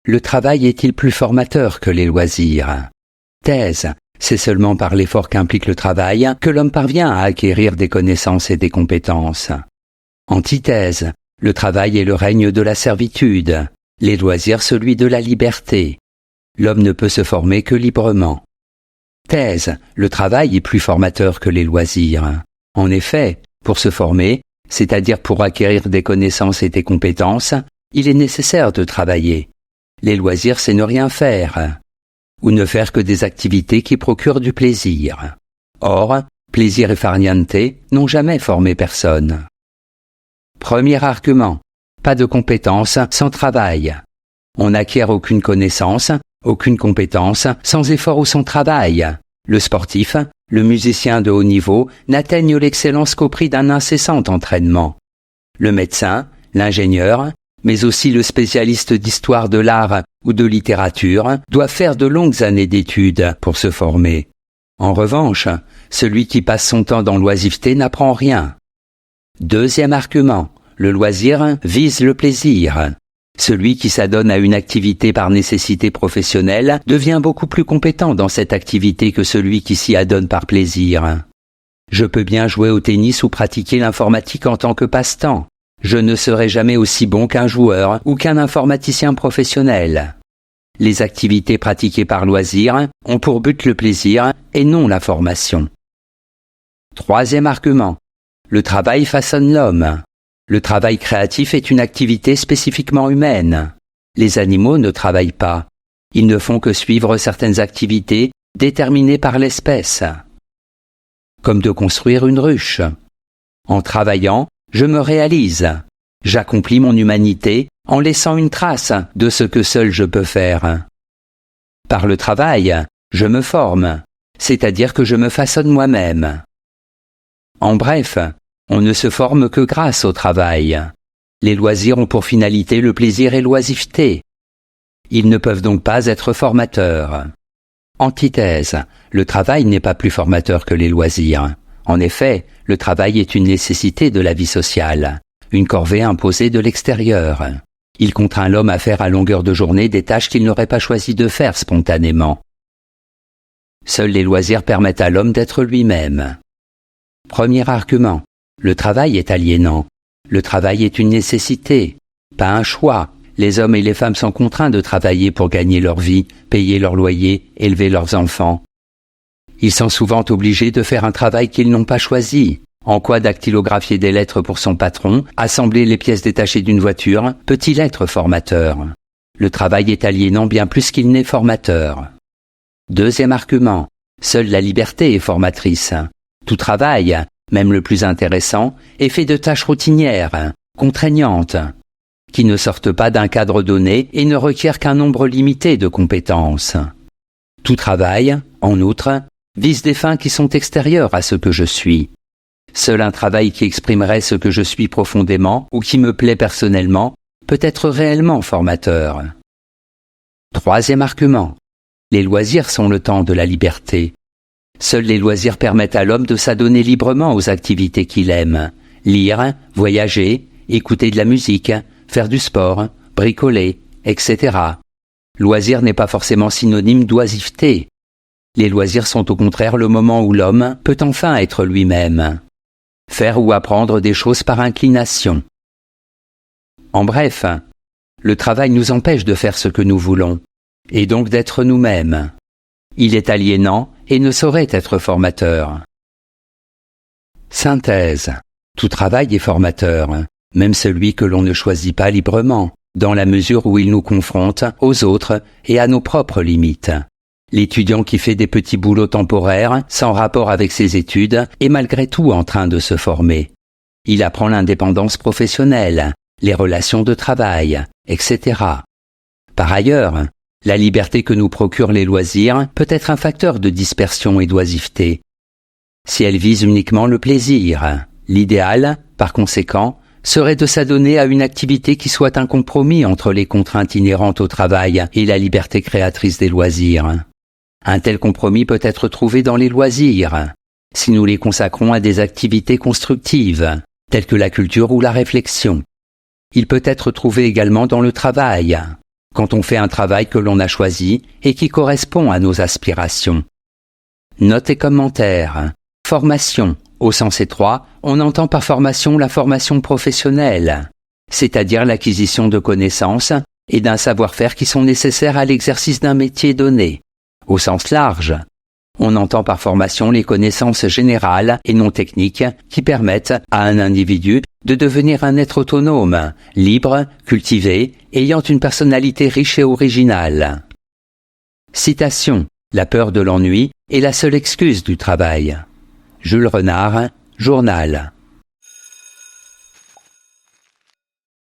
le travail est-il plus formateur que les loisirs? Thèse. C'est seulement par l'effort qu'implique le travail que l'homme parvient à acquérir des connaissances et des compétences. Antithèse. Le travail est le règne de la servitude, les loisirs celui de la liberté. L'homme ne peut se former que librement. Thèse. Le travail est plus formateur que les loisirs. En effet, pour se former, c'est-à-dire pour acquérir des connaissances et des compétences, il est nécessaire de travailler. Les loisirs, c'est ne rien faire, ou ne faire que des activités qui procurent du plaisir. Or, plaisir et farniente n'ont jamais formé personne. Premier argument. Pas de compétences sans travail. On n'acquiert aucune connaissance, aucune compétence sans effort ou sans travail. Le sportif, le musicien de haut niveau n'atteignent l'excellence qu'au prix d'un incessant entraînement. Le médecin, l'ingénieur, mais aussi le spécialiste d'histoire de l'art ou de littérature doit faire de longues années d'études pour se former. En revanche, celui qui passe son temps dans l'oisiveté n'apprend rien. Deuxième argument, le loisir vise le plaisir. Celui qui s'adonne à une activité par nécessité professionnelle devient beaucoup plus compétent dans cette activité que celui qui s'y adonne par plaisir. Je peux bien jouer au tennis ou pratiquer l'informatique en tant que passe-temps. Je ne serai jamais aussi bon qu'un joueur ou qu'un informaticien professionnel. Les activités pratiquées par loisir ont pour but le plaisir et non la formation. Troisième argument. Le travail façonne l'homme. Le travail créatif est une activité spécifiquement humaine. Les animaux ne travaillent pas. Ils ne font que suivre certaines activités déterminées par l'espèce. Comme de construire une ruche. En travaillant, je me réalise. J'accomplis mon humanité en laissant une trace de ce que seul je peux faire. Par le travail, je me forme, c'est-à-dire que je me façonne moi-même. En bref, on ne se forme que grâce au travail. Les loisirs ont pour finalité le plaisir et l'oisiveté. Ils ne peuvent donc pas être formateurs. Antithèse. Le travail n'est pas plus formateur que les loisirs. En effet, le travail est une nécessité de la vie sociale, une corvée imposée de l'extérieur. Il contraint l'homme à faire à longueur de journée des tâches qu'il n'aurait pas choisi de faire spontanément. Seuls les loisirs permettent à l'homme d'être lui-même. Premier argument. Le travail est aliénant. Le travail est une nécessité, pas un choix. Les hommes et les femmes sont contraints de travailler pour gagner leur vie, payer leur loyer, élever leurs enfants. Ils sont souvent obligés de faire un travail qu'ils n'ont pas choisi. En quoi dactylographier des lettres pour son patron, assembler les pièces détachées d'une voiture, peut-il être formateur? Le travail est aliénant bien plus qu'il n'est formateur. Deuxième argument. Seule la liberté est formatrice. Tout travail, même le plus intéressant, est fait de tâches routinières, contraignantes, qui ne sortent pas d'un cadre donné et ne requièrent qu'un nombre limité de compétences. Tout travail, en outre, vise des fins qui sont extérieures à ce que je suis. Seul un travail qui exprimerait ce que je suis profondément ou qui me plaît personnellement peut être réellement formateur. Troisième argument. Les loisirs sont le temps de la liberté. Seuls les loisirs permettent à l'homme de s'adonner librement aux activités qu'il aime. Lire, voyager, écouter de la musique, faire du sport, bricoler, etc. Loisir n'est pas forcément synonyme d'oisiveté. Les loisirs sont au contraire le moment où l'homme peut enfin être lui-même. Faire ou apprendre des choses par inclination. En bref, le travail nous empêche de faire ce que nous voulons, et donc d'être nous-mêmes. Il est aliénant et ne saurait être formateur. Synthèse. Tout travail est formateur, même celui que l'on ne choisit pas librement, dans la mesure où il nous confronte aux autres et à nos propres limites. L'étudiant qui fait des petits boulots temporaires, sans rapport avec ses études, est malgré tout en train de se former. Il apprend l'indépendance professionnelle, les relations de travail, etc. Par ailleurs, la liberté que nous procurent les loisirs peut être un facteur de dispersion et d'oisiveté. Si elle vise uniquement le plaisir, l'idéal, par conséquent, serait de s'adonner à une activité qui soit un compromis entre les contraintes inhérentes au travail et la liberté créatrice des loisirs. Un tel compromis peut être trouvé dans les loisirs, si nous les consacrons à des activités constructives, telles que la culture ou la réflexion. Il peut être trouvé également dans le travail, quand on fait un travail que l'on a choisi et qui correspond à nos aspirations. Notes et commentaires. Formation. Au sens étroit, on entend par formation la formation professionnelle, c'est-à-dire l'acquisition de connaissances et d'un savoir-faire qui sont nécessaires à l'exercice d'un métier donné. Au sens large, on entend par formation les connaissances générales et non techniques qui permettent à un individu de devenir un être autonome, libre, cultivé, ayant une personnalité riche et originale. Citation. La peur de l'ennui est la seule excuse du travail. Jules Renard, Journal.